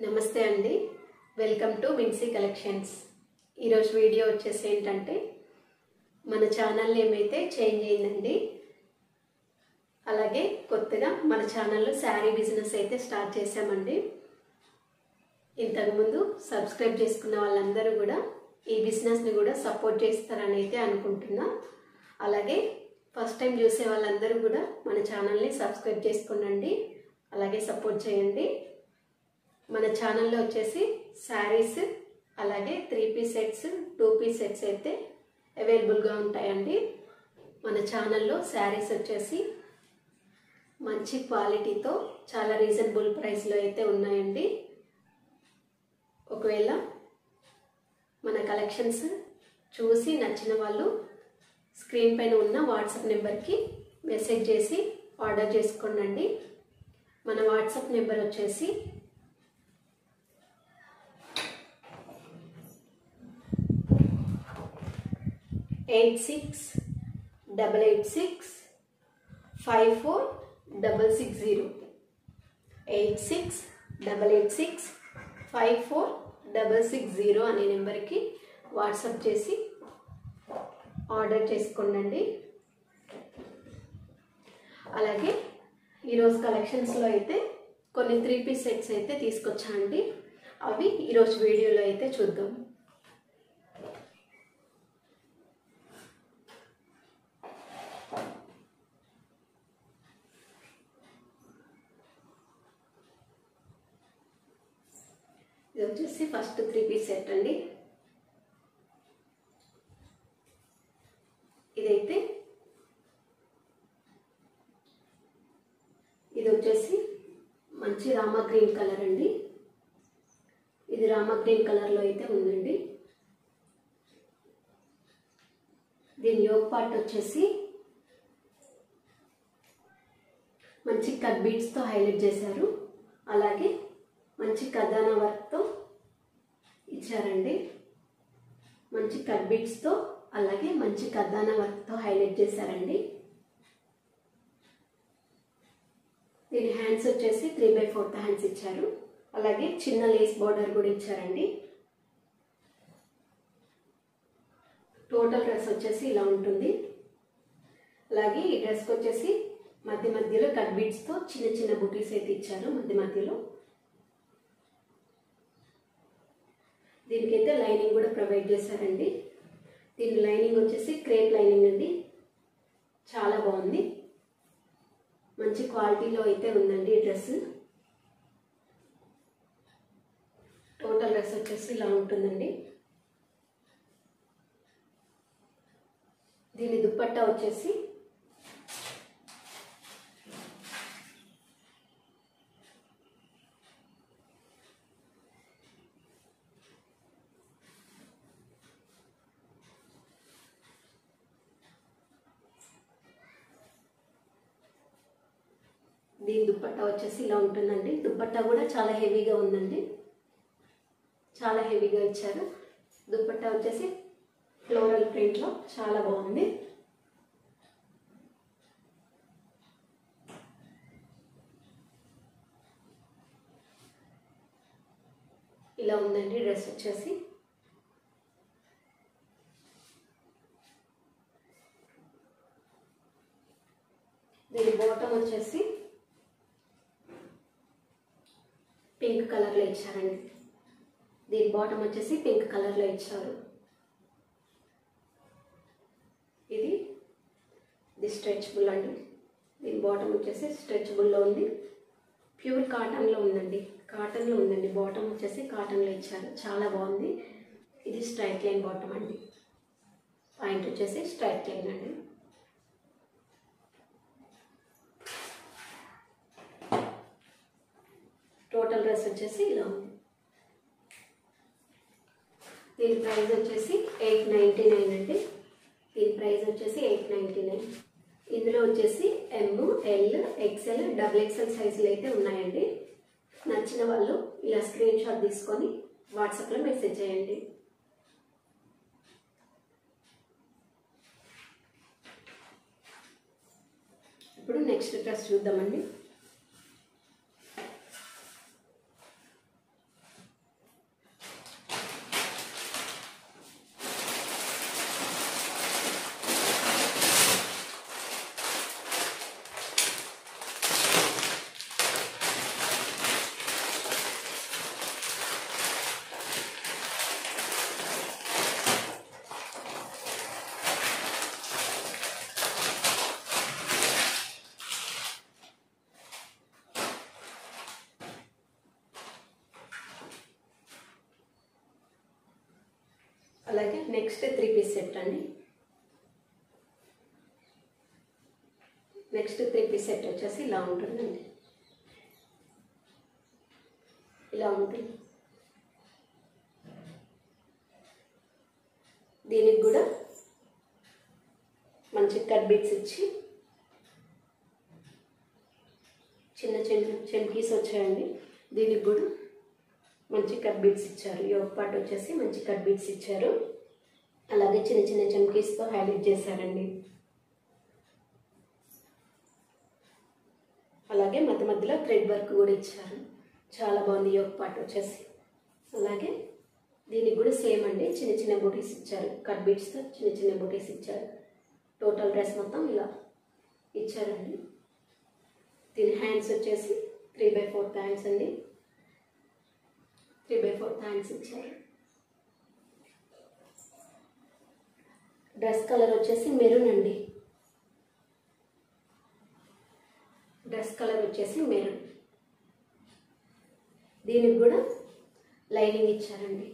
నమస్తే అండి, welcome to Vincy collections. ఈరోజు వీడియో వచ్చేసి ఏంటంటే మన ఛానల్ ఏమైతే చేంజ్ అయిందండి. అలాగే కొత్తగా మన ఛానల్లో శారీ బిజినెస్ అయితే స్టార్ట్ చేసామండి. ఇంతకుముందు సబ్స్క్రైబ్ చేసుకున్న వాళ్ళందరూ కూడా ఈ బిజినెస్ని కూడా సపోర్ట్ చేస్తారని అయితే అనుకుంటున్నా. అలాగే ఫస్ట్ టైం చూసే వాళ్ళందరూ కూడా మన ఛానల్ని సబ్స్క్రైబ్ చేసుకోండి, అలాగే సపోర్ట్ చేయండి. మన ఛానల్లో వచ్చేసి శారీస్ అలాగే 3 పీస్ సెట్స్ 2 పీస్ సెట్స్ అయితే అవైలబుల్గా ఉంటాయండి. మన ఛానల్లో శారీస్ వచ్చేసి మంచి క్వాలిటీతో చాలా రీజనబుల్ ప్రైస్లో అయితే ఉన్నాయండి. ఒకవేళ మన కలెక్షన్స్ చూసి నచ్చిన వాళ్ళు స్క్రీన్ పైన ఉన్న వాట్సాప్ నెంబర్కి మెసేజ్ చేసి ఆర్డర్ చేసుకోండి. మన వాట్సాప్ నెంబర్ వచ్చేసి 8688654660 8688654660 అనే నెంబర్కి వాట్సాప్ చేసి ఆర్డర్ చేసుకోండి. అలాగే ఈరోజు కలెక్షన్స్లో అయితే కొన్ని 3 పీస్ సెట్స్ అయితే తీసుకొచ్చానండి. అవి ఈరోజు వీడియోలో అయితే చూద్దాం. ఇది వచ్చేసి ఫస్ట్ 3 పీస్ సెట్ అండి. ఇది వచ్చేసి మంచి రామా గ్రీన్ కలర్ అండి. ఇది రామా గ్రీన్ కలర్లో అయితే ఉందండి. దీని యోగ్ పార్ట్ వచ్చేసి మంచి కట్ బీడ్స్తో హైలైట్ చేశారు. అలాగే మంచి కదానా వర్క్తో ఇచ్చారండి. మంచి కట్ బీడ్స్తో అలాగే మంచి కదానా వర్క్తో హైలైట్ చేశారండి. దీని హ్యాండ్స్ వచ్చేసి 3/4 హ్యాండ్స్ ఇచ్చారు. అలాగే చిన్న లేస్ బార్డర్ కూడా ఇచ్చారండి. టోటల్ డ్రెస్ వచ్చేసి ఇలా ఉంటుంది. అలాగే ఈ డ్రెస్కి వచ్చేసి మధ్య మధ్యలో కట్ బీడ్స్తో చిన్న చిన్న బుటీస్ అయితే ఇచ్చారు మధ్య మధ్యలో. దీనికైతే లైనింగ్ కూడా ప్రొవైడ్ చేశారండి. దీని లైనింగ్ వచ్చేసి క్రేప్ లైనింగ్ అండి. చాలా బాగుంది, మంచి క్వాలిటీలో అయితే ఉందండి ఈ డ్రెస్. టోటల్ డ్రెస్ వచ్చేసి ఇలా ఉంటుందండి. దీని దుపట్టా వచ్చేసి ఇలా ఉంటుందండి. దుపట్టా కూడా చాలా హెవీగా ఉందండి, చాలా హెవీగా ఇచ్చారు. దుపట్టా వచ్చేసి ఫ్లోరల్ ప్రింట్లో చాలా బాగుంది. ఇలా ఉందండి డ్రెస్ వచ్చేసి. దీని బాటమ్ వచ్చేసి పింక్ కలర్లో ఇచ్చారండి. దీని బాటమ్ వచ్చేసి పింక్ కలర్లో ఇచ్చారు. ఇది స్ట్రెచబుల్ అండి. దీని బాటమ్ వచ్చేసి స్ట్రెచబుల్లో ఉంది. ప్యూర్ కాటన్లో ఉందండి, కాటన్లో ఉందండి. బాటమ్ వచ్చేసి కాటన్లో ఇచ్చారు, చాలా బాగుంది. ఇది స్ట్రైట్ లైన్ బాటమ్ అండి. పాయింట్ వచ్చేసి స్ట్రైట్ లైన్ అండి. టోటల్ డ్రెస్ వచ్చేసి ఇలా ఉంది. దీని ప్రైస్ వచ్చేసి 899 అండి. దీని ప్రైస్ వచ్చేసి 899. ఇందులో వచ్చేసి M, L, XL, XXL సైజులు అయితే ఉన్నాయండి. నచ్చిన వాళ్ళు ఇలా స్క్రీన్ షాట్ తీసుకొని వాట్సాప్లో మెసేజ్ చేయండి. ఇప్పుడు నెక్స్ట్ డ్రెస్ చూద్దామండి. అలాగే నెక్స్ట్ 3 పీస్ సెట్ అండి. నెక్స్ట్ 3 పీస్ సెట్ వచ్చేసి ఇలా ఉంటుందండి. ఇలా ఉంటుంది. దీనికి కూడా మంచి కట్ బీట్స్ ఇచ్చి చిన్న చిన్న చెమ్కీస్ వచ్చాయండి. దీనికి కూడా మంచి కట్ బీట్స్ ఇచ్చారు. యోక్ పార్ట్ వచ్చేసి మంచి కట్ బీట్స్ ఇచ్చారు. అలాగే చిన్న చిన్న చెమ్కీస్తో హైలైట్ చేశారండి. అలాగే మధ్య మధ్యలో థ్రెడ్ వర్క్ కూడా ఇచ్చారు. చాలా బాగుంది యోక్ పార్ట్ వచ్చేసి. అలాగే దీనికి కూడా సేమ్ అండి, చిన్న చిన్న బూటీస్ ఇచ్చారు. కట్ బీట్స్తో చిన్న చిన్న బూటీస్ ఇచ్చారు. టోటల్ డ్రెస్ మొత్తం ఇలా ఇచ్చారండి. దీని హ్యాండ్స్ వచ్చేసి 3/4 హ్యాండ్స్ అండి. 3/4 హ్యాండ్స్ ఇచ్చారు. డ్రెస్ కలర్ వచ్చేసి మెరూన్ అండి. డ్రెస్ కలర్ వచ్చేసి మెరూన్. దీనికి కూడా లైనింగ్ ఇచ్చారండి.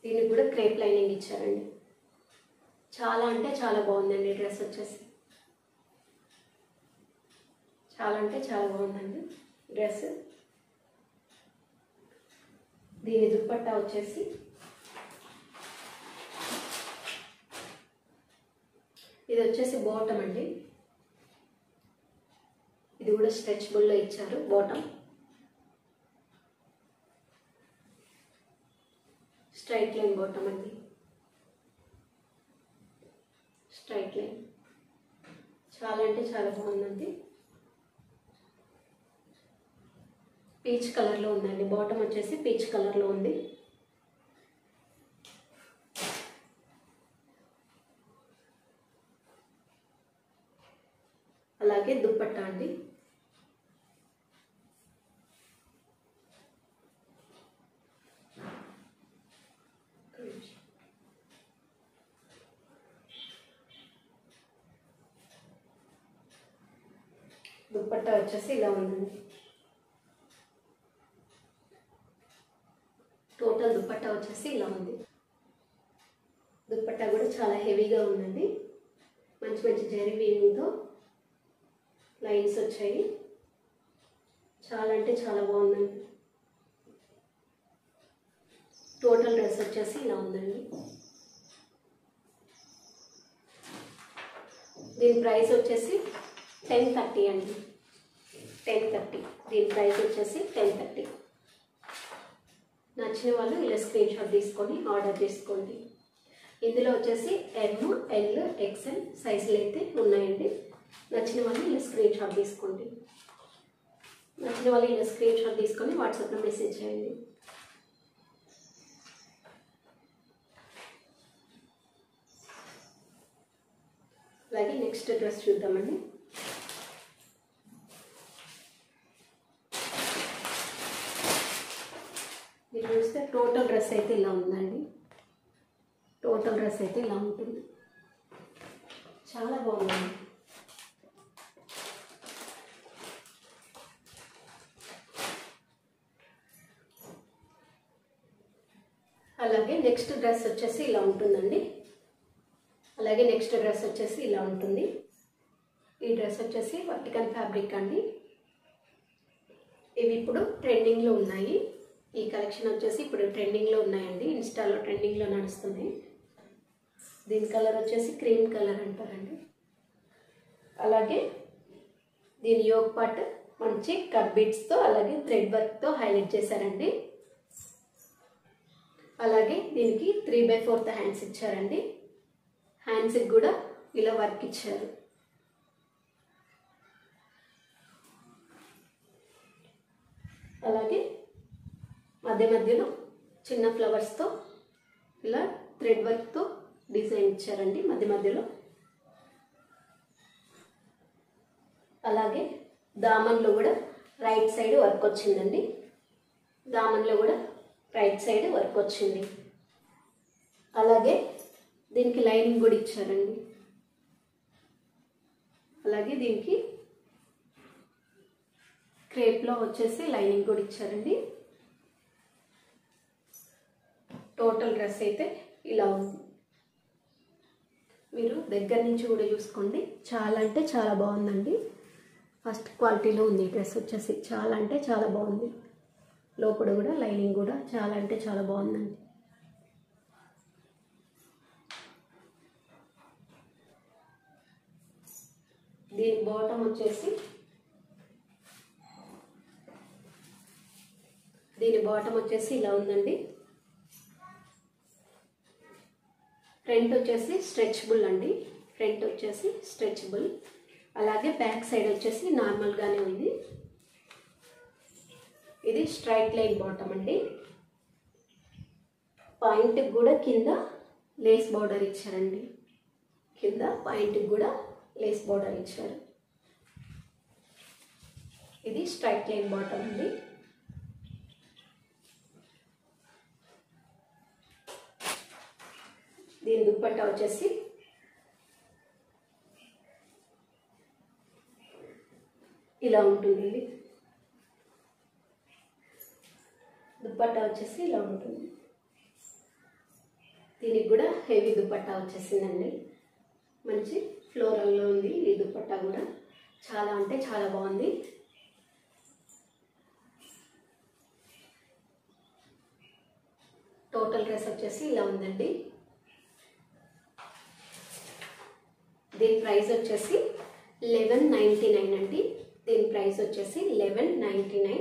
దీనికి కూడా క్రేప్ లైనింగ్ ఇచ్చారండి. చాలా అంటే చాలా బాగుందండి డ్రెస్ వచ్చేసి. చాలా అంటే చాలా బాగుందండి డ్రెస్. దీని దుప్పట్టా వచ్చేసి ఇది వచ్చేసి బాటమ్ అండి. ఇది కూడా స్ట్రెచబుల్లో ఇచ్చారు బాటమ్. స్ట్రైట్ లైన్ బాటమ్ అండి. స్ట్రైట్ లైన్ చాలా అంటే చాలా బాగుందండి. పీచ్ కలర్లో ఉందండి. బాటమ్ వచ్చేసి పీచ్ కలర్లో ఉంది. అలాగే దుప్పట్టా అండి. దుప్పట్టా వచ్చేసి ఇలా ఉందండి. టోటల్ దుప్పట్టా వచ్చేసి ఇలా ఉంది. దుప్పట్టా కూడా చాలా హెవీగా ఉందండి. మంచి మంచి జరీ వీవింగ్తో లైన్స్ వచ్చాయి. చాలా అంటే చాలా బాగుందండి. టోటల్ డ్రెస్ వచ్చేసి ఇలా ఉందండి. దీని ప్రైస్ వచ్చేసి 1030 అండి. 1030. దీని ప్రైస్ వచ్చేసి 1030. నచ్చిన వాళ్ళు ఇలా స్క్రీన్ షాట్ తీసుకొని ఆర్డర్ చేసుకోండి. ఇందులో వచ్చేసి ML XL సైజులు అయితే ఉన్నాయండి. నచ్చిన వాళ్ళు ఇలా స్క్రీన్ షాట్ తీసుకోండి. నచ్చిన వాళ్ళు ఇలా స్క్రీన్ షాట్ తీసుకొని వాట్సాప్లో మెసేజ్ చేయండి. అలాగే నెక్స్ట్ డ్రెస్ చూద్దామండి. మీరు చూస్తే టోటల్ డ్రెస్ అయితే ఇలా ఉందండి. టోటల్ డ్రెస్ అయితే ఇలా ఉంటుంది. చాలా బాగుందండి. అలాగే నెక్స్ట్ డ్రెస్ వచ్చేసి ఇలా ఉంటుందండి. అలాగే నెక్స్ట్ డ్రెస్ వచ్చేసి ఇలా ఉంటుంది. ఈ డ్రెస్ వచ్చేసి వర్టికల్ ఫ్యాబ్రిక్ అండి. ఇవి ఇప్పుడు ట్రెండింగ్లో ఉన్నాయి. ఈ కలెక్షన్ వచ్చేసి ఇప్పుడు ట్రెండింగ్లో ఉన్నాయండి. ఇన్స్టాలో ట్రెండింగ్లో నడుస్తున్నాయి. దీని కలర్ వచ్చేసి క్రీమ్ కలర్ అంటారండి. అలాగే దీని యోక్ పార్ట్ మంచి కట్ బీట్స్తో అలాగే థ్రెడ్ వర్క్తో హైలైట్ చేశారండి. అలాగే దీనికి 3/4 హ్యాండ్స్ ఇచ్చారండి. హ్యాండ్స్కి కూడా ఇలా వర్క్ ఇచ్చారు. అలాగే మధ్య మధ్యలో చిన్న ఫ్లవర్స్తో ఇలా థ్రెడ్ వర్క్తో డిజైన్ ఇచ్చారండి మధ్య మధ్యలో. అలాగే దామన్లో కూడా రైట్ సైడ్ వర్క్ వచ్చిందండి. దామన్లో కూడా రైట్ సైడ్ వర్క్ వచ్చింది. అలాగే దీనికి లైనింగ్ కూడా ఇచ్చారండి. అలాగే దీనికి క్రేప్లో వచ్చేసి లైనింగ్ కూడా ఇచ్చారండి. టోటల్ డ్రెస్ అయితే ఇలా ఉంది. మీరు దగ్గర నుంచి కూడా చూసుకోండి, చాలా అంటే చాలా బాగుందండి. ఫస్ట్ క్వాలిటీలో ఉంది ఈ డ్రెస్ వచ్చేసి, చాలా అంటే చాలా బాగుంది. లోపల కూడా లైనింగ్ కూడా చాలా అంటే చాలా బాగుందండి. దీని బాటమ్ వచ్చేసి ఇలా ఉందండి. ఫ్రంట్ వచ్చేసి స్ట్రెచబుల్ అండి, ఫ్రంట్ వచ్చేసి స్ట్రెచబుల్. అలాగే బ్యాక్ సైడ్ వచ్చేసి నార్మల్గానే ఉంది. ఇది స్ట్రైట్ లైన్ బాటమ్ అండి. పాయింట్కి కూడా కింద లేస్ బార్డర్ ఇచ్చారండి, కింద పాయింట్కి కూడా లేస్ బార్డర్ ఇచ్చారు. ఇది స్ట్రైట్ లైన్ బాటమ్ అండి. దీని దుపట్టా వచ్చేసి ఇలా ఉంటుందండి. దుపట్టా వచ్చేసి ఇలా ఉంటుంది. దీనికి కూడా హెవీ దుపట్టా వచ్చేసిందండి, మంచి ఫ్లోరల్లో ఉంది. ఈ దుపట్టా కూడా చాలా అంటే చాలా బాగుంది. టోటల్ డ్రెస్ వచ్చేసి ఇలా ఉందండి. దీని ప్రైస్ వచ్చేసి 1199 అండి. దీని ప్రైస్ వచ్చేసి 1199.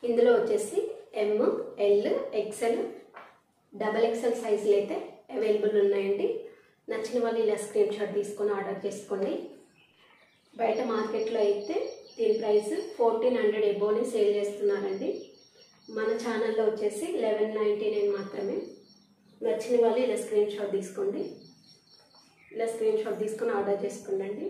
ఇందులో వచ్చేసి ఎమ్, ఎల్, ఎక్సెల్, XXL సైజులు అయితే అవైలబుల్ ఉన్నాయండి. నచ్చిన వాళ్ళు ఇలా స్క్రీన్ షాట్ తీసుకొని ఆర్డర్ చేసుకోండి. బయట మార్కెట్లో అయితే దీని ప్రైస్ 1400 ఎబోని సేల్ చేస్తున్నారండి. మన ఛానల్లో వచ్చేసి 1199 మాత్రమే. నచ్చిన వాళ్ళు ఇలా స్క్రీన్ షాట్ తీసుకోండి, ఇలా స్క్రీన్ షాట్ తీసుకొని ఆర్డర్ చేసుకోండి.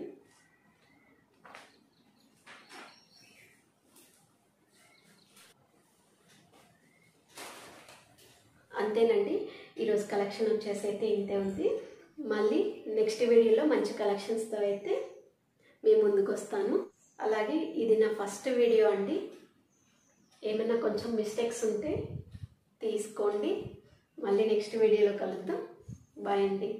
అంతేనండి, ఈరోజు కలెక్షన్ వచ్చేసి అయితే ఇంతే ఉంది. మళ్ళీ నెక్స్ట్ వీడియోలో మంచి కలెక్షన్స్తో అయితే మీ ముందుకు వస్తాను. అలాగే ఇది నా ఫస్ట్ వీడియో అండి, ఏమైనా కొంచెం మిస్టేక్స్ ఉంటే తీసుకోండి. మళ్ళీ నెక్స్ట్ వీడియోలో కలుద్దాం. బాయ్ అండి.